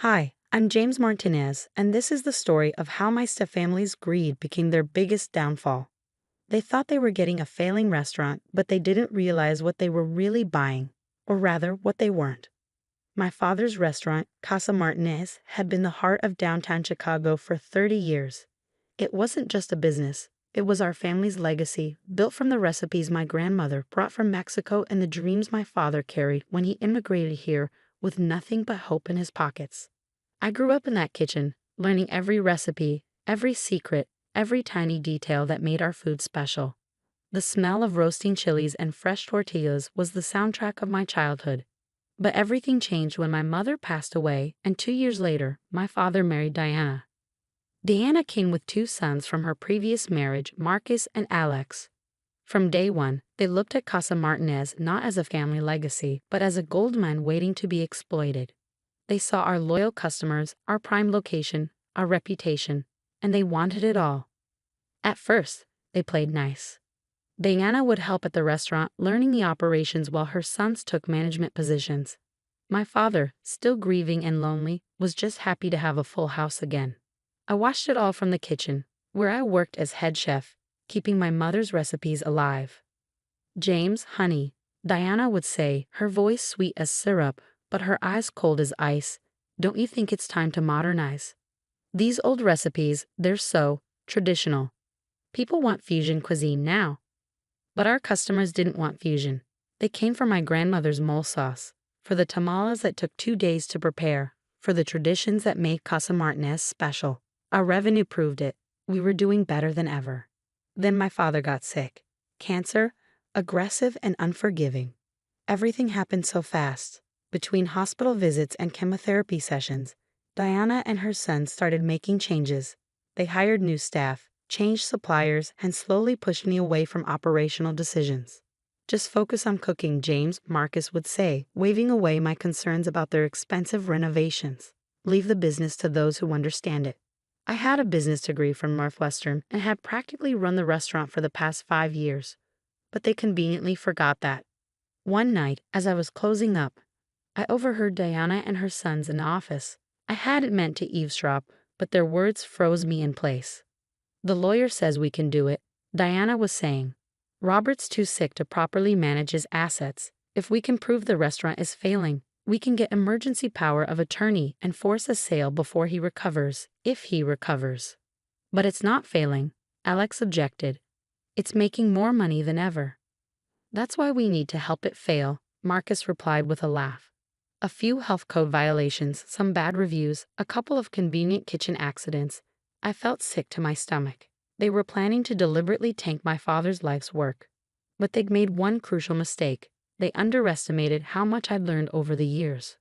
Hi, I'm James Martinez, and this is the story of how my family's greed became their biggest downfall. They thought they were getting a failing restaurant, but they didn't realize what they were really buying, or rather, what they weren't. My father's restaurant, Casa Martinez, had been the heart of downtown Chicago for 30 years. It wasn't just a business, it was our family's legacy, built from the recipes my grandmother brought from Mexico and the dreams my father carried when he immigrated here with nothing but hope in his pockets. I grew up in that kitchen, learning every recipe, every secret, every tiny detail that made our food special. The smell of roasting chilies and fresh tortillas was the soundtrack of my childhood. But everything changed when my mother passed away, and 2 years later, my father married Diana. Diana came with two sons from her previous marriage, Marcus and Alex. From day one, they looked at Casa Martinez not as a family legacy, but as a gold mine waiting to be exploited. They saw our loyal customers, our prime location, our reputation, and they wanted it all. At first, they played nice. Diana would help at the restaurant, learning the operations while her sons took management positions. My father, still grieving and lonely, was just happy to have a full house again. I watched it all from the kitchen, where I worked as head chef, keeping my mother's recipes alive. James, honey, Diana would say, her voice sweet as syrup, but her eyes cold as ice. Don't you think it's time to modernize? These old recipes, they're so traditional. People want fusion cuisine now. But our customers didn't want fusion. They came for my grandmother's mole sauce, for the tamales that took 2 days to prepare, for the traditions that made Casa Martinez special. Our revenue proved it. We were doing better than ever. Then my father got sick. Cancer, aggressive and unforgiving. Everything happened so fast. Between hospital visits and chemotherapy sessions, Diana and her son started making changes. They hired new staff, changed suppliers, and slowly pushed me away from operational decisions. Just focus on cooking, James, Marcus would say, waving away my concerns about their expensive renovations. Leave the business to those who understand it. I had a business degree from Northwestern and had practically run the restaurant for the past 5 years, but they conveniently forgot that. One night, as I was closing up, I overheard Diana and her sons in the office. I hadn't meant to eavesdrop, but their words froze me in place. The lawyer says we can do it, Diana was saying. Robert's too sick to properly manage his assets. If we can prove the restaurant is failing, we can get emergency power of attorney and force a sale before he recovers, if he recovers. But it's not failing, Alex objected. It's making more money than ever. That's why we need to help it fail, Marcus replied with a laugh. A few health code violations, some bad reviews, a couple of convenient kitchen accidents. I felt sick to my stomach. They were planning to deliberately tank my father's life's work. But they'd made one crucial mistake. They underestimated how much I'd learned over the years.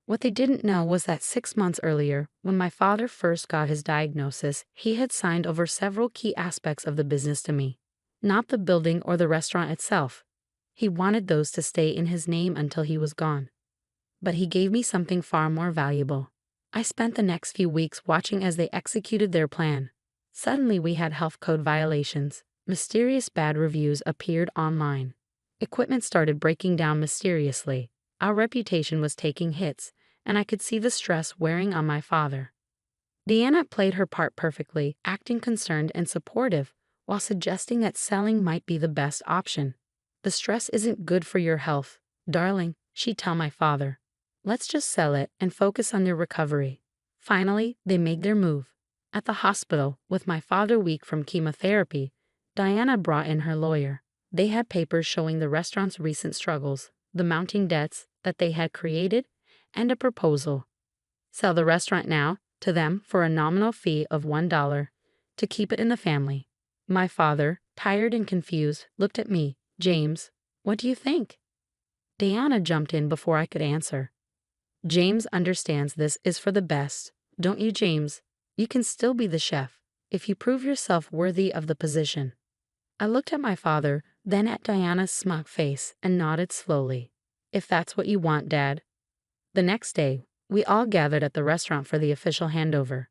What they didn't know was that 6 months earlier, when my father first got his diagnosis, he had signed over several key aspects of the business to me. Not the building or the restaurant itself. He wanted those to stay in his name until he was gone. But he gave me something far more valuable. I spent the next few weeks watching as they executed their plan. Suddenly we had health code violations. Mysterious bad reviews appeared online. Equipment started breaking down mysteriously. Our reputation was taking hits, and I could see the stress wearing on my father. Deanna played her part perfectly, acting concerned and supportive, while suggesting that selling might be the best option. The stress isn't good for your health, darling, she'd tell my father. Let's just sell it and focus on your recovery. Finally, they made their move. At the hospital, with my father weak from chemotherapy, Diana brought in her lawyer. They had papers showing the restaurant's recent struggles, the mounting debts that they had created, and a proposal. Sell the restaurant now, to them, for a nominal fee of $1, to keep it in the family. My father, tired and confused, looked at me. James, what do you think? Diana jumped in before I could answer. James understands this is for the best, don't you, James? You can still be the chef, if you prove yourself worthy of the position. I looked at my father, then at Diana's smug face, and nodded slowly. If that's what you want, Dad. The next day, we all gathered at the restaurant for the official handover.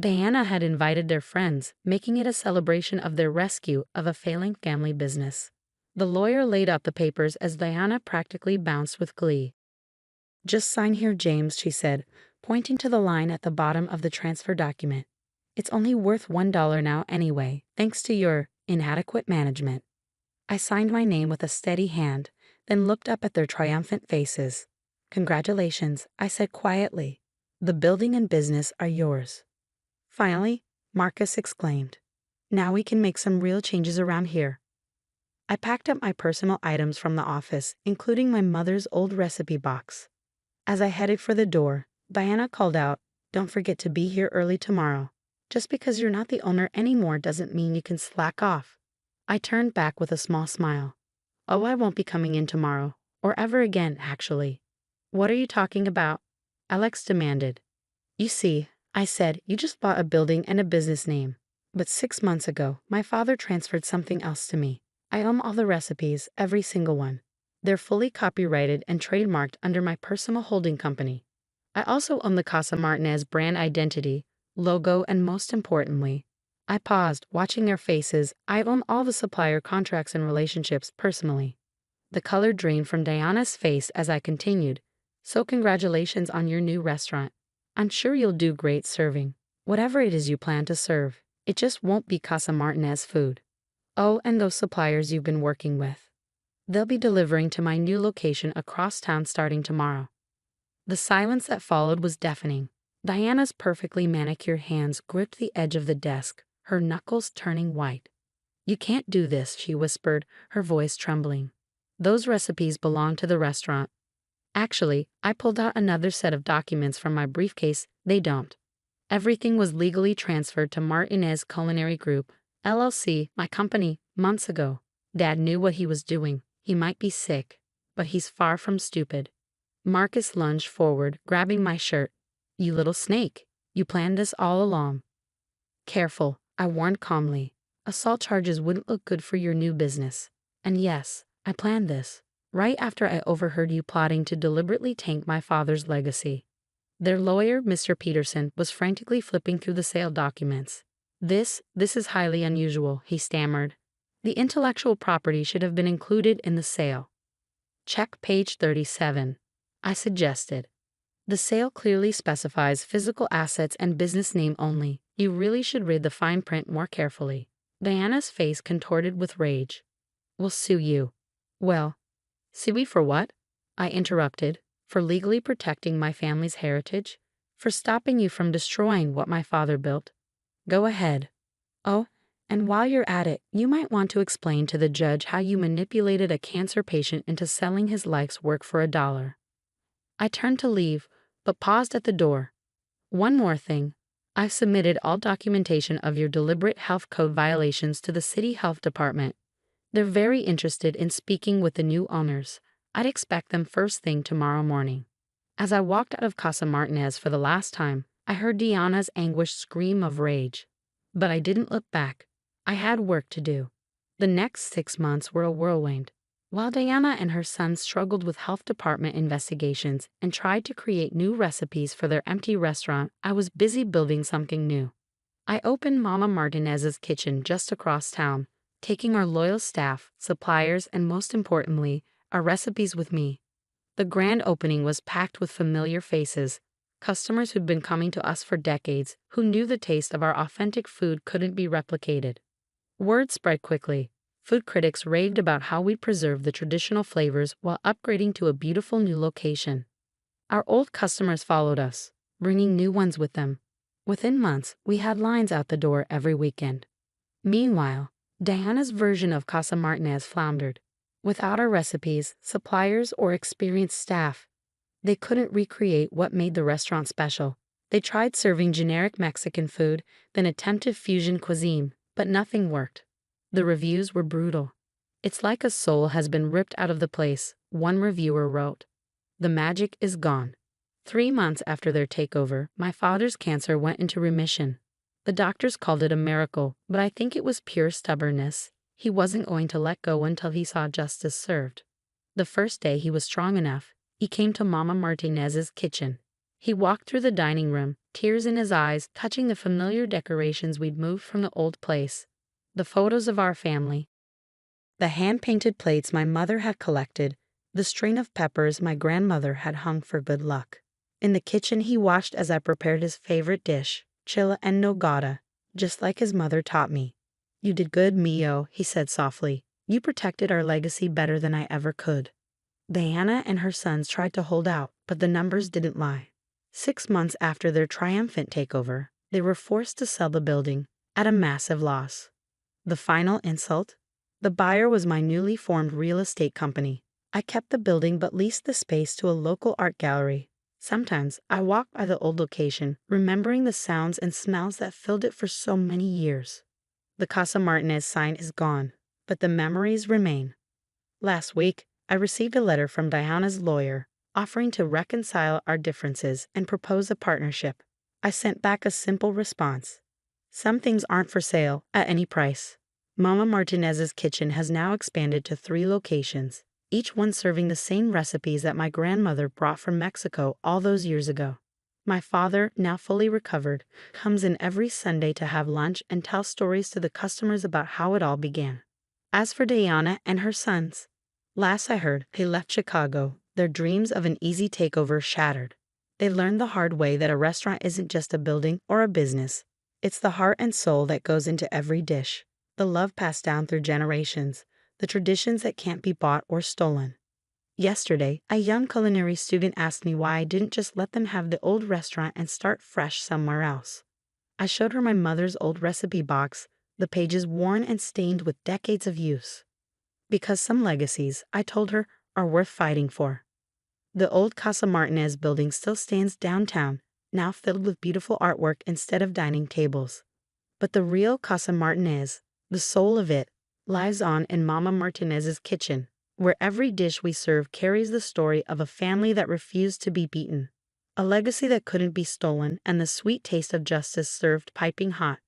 Diana had invited their friends, making it a celebration of their rescue of a failing family business. The lawyer laid out the papers as Diana practically bounced with glee. Just sign here, James, she said. pointing to the line at the bottom of the transfer document. "It's only worth $1 now anyway, thanks to your inadequate management." I signed my name with a steady hand, then looked up at their triumphant faces. "Congratulations," I said quietly. "The building and business are yours." "Finally," Marcus exclaimed. "Now we can make some real changes around here." I packed up my personal items from the office, including my mother's old recipe box. As I headed for the door, Diana called out, "Don't forget to be here early tomorrow. Just because you're not the owner anymore doesn't mean you can slack off." I turned back with a small smile. "Oh, I won't be coming in tomorrow, or ever again, actually." "What are you talking about?" Alex demanded. "You see," I said, "you just bought a building and a business name. But 6 months ago, my father transferred something else to me. I own all the recipes, every single one. They're fully copyrighted and trademarked under my personal holding company. I also own the Casa Martinez brand identity, logo, and most importantly," I paused, watching their faces, "I own all the supplier contracts and relationships personally." The color drained from Diana's face as I continued. "So congratulations on your new restaurant. I'm sure you'll do great serving whatever it is you plan to serve. It just won't be Casa Martinez food. Oh, and those suppliers you've been working with. They'll be delivering to my new location across town starting tomorrow." The silence that followed was deafening. Diana's perfectly manicured hands gripped the edge of the desk, her knuckles turning white. "You can't do this," she whispered, her voice trembling. "Those recipes belong to the restaurant." Actually, I pulled out another set of documents from my briefcase. "They don't. Everything was legally transferred to Martinez Culinary Group, LLC, my company, months ago. Dad knew what he was doing. He might be sick, but he's far from stupid." Marcus lunged forward, grabbing my shirt. "You little snake. You planned this all along." "Careful," I warned calmly. "Assault charges wouldn't look good for your new business. And yes, I planned this right after I overheard you plotting to deliberately tank my father's legacy." Their lawyer, Mr. Peterson, was frantically flipping through the sale documents. This is highly unusual," he stammered. "The intellectual property should have been included in the sale." "Check page 37. I suggested. "The sale clearly specifies physical assets and business name only. You really should read the fine print more carefully." Diana's face contorted with rage. "We'll sue you." "Well, sue me for what?" I interrupted. "For legally protecting my family's heritage? For stopping you from destroying what my father built?" "Go ahead." "Oh, and while you're at it, you might want to explain to the judge how you manipulated a cancer patient into selling his life's work for $1. I turned to leave, but paused at the door. "One more thing. I've submitted all documentation of your deliberate health code violations to the city health department. They're very interested in speaking with the new owners. I'd expect them first thing tomorrow morning." As I walked out of Casa Martinez for the last time, I heard Diana's anguished scream of rage. But I didn't look back. I had work to do. The next 6 months were a whirlwind. While Diana and her son struggled with health department investigations and tried to create new recipes for their empty restaurant, I was busy building something new. I opened Mama Martinez's kitchen just across town, taking our loyal staff, suppliers, and most importantly, our recipes with me. The grand opening was packed with familiar faces, customers who'd been coming to us for decades, who knew the taste of our authentic food couldn't be replicated. Word spread quickly. Food critics raved about how we'd preserved the traditional flavors while upgrading to a beautiful new location. Our old customers followed us, bringing new ones with them. Within months, we had lines out the door every weekend. Meanwhile, Diana's version of Casa Martinez floundered. Without our recipes, suppliers, or experienced staff, they couldn't recreate what made the restaurant special. They tried serving generic Mexican food, then attempted fusion cuisine, but nothing worked. The reviews were brutal. "It's like a soul has been ripped out of the place," one reviewer wrote. "The magic is gone." 3 months after their takeover, my father's cancer went into remission. The doctors called it a miracle, but I think it was pure stubbornness. He wasn't going to let go until he saw justice served. The first day he was strong enough, he came to Mama Martinez's kitchen. He walked through the dining room, tears in his eyes, touching the familiar decorations we'd moved from the old place. The photos of our family, the hand-painted plates my mother had collected, the string of peppers my grandmother had hung for good luck. In the kitchen, he watched as I prepared his favorite dish, chilla and nogada, just like his mother taught me. "You did good, Mio," he said softly. "You protected our legacy better than I ever could." Diana and her sons tried to hold out, but the numbers didn't lie. 6 months after their triumphant takeover, they were forced to sell the building at a massive loss. The final insult? The buyer was my newly formed real estate company. I kept the building but leased the space to a local art gallery. Sometimes I walk by the old location, remembering the sounds and smells that filled it for so many years. The Casa Martinez sign is gone, but the memories remain. Last week, I received a letter from Diana's lawyer offering to reconcile our differences and propose a partnership. I sent back a simple response. Some things aren't for sale at any price. Mama Martinez's kitchen has now expanded to 3 locations, each one serving the same recipes that my grandmother brought from Mexico all those years ago. My father, now fully recovered, comes in every Sunday to have lunch and tell stories to the customers about how it all began. As for Diana and her sons, last I heard, they left Chicago, their dreams of an easy takeover shattered. They learned the hard way that a restaurant isn't just a building or a business. It's the heart and soul that goes into every dish, the love passed down through generations, the traditions that can't be bought or stolen. Yesterday, a young culinary student asked me why I didn't just let them have the old restaurant and start fresh somewhere else. I showed her my mother's old recipe box, the pages worn and stained with decades of use. Because some legacies, I told her, are worth fighting for. The old Casa Martinez building still stands downtown, now filled with beautiful artwork instead of dining tables. But the real Casa Martinez, the soul of it, lives on in Mama Martinez's kitchen, where every dish we serve carries the story of a family that refused to be beaten, a legacy that couldn't be stolen, and the sweet taste of justice served piping hot.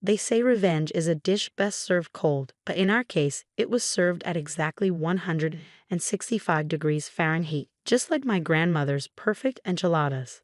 They say revenge is a dish best served cold, but in our case, it was served at exactly 165 degrees Fahrenheit, just like my grandmother's perfect enchiladas.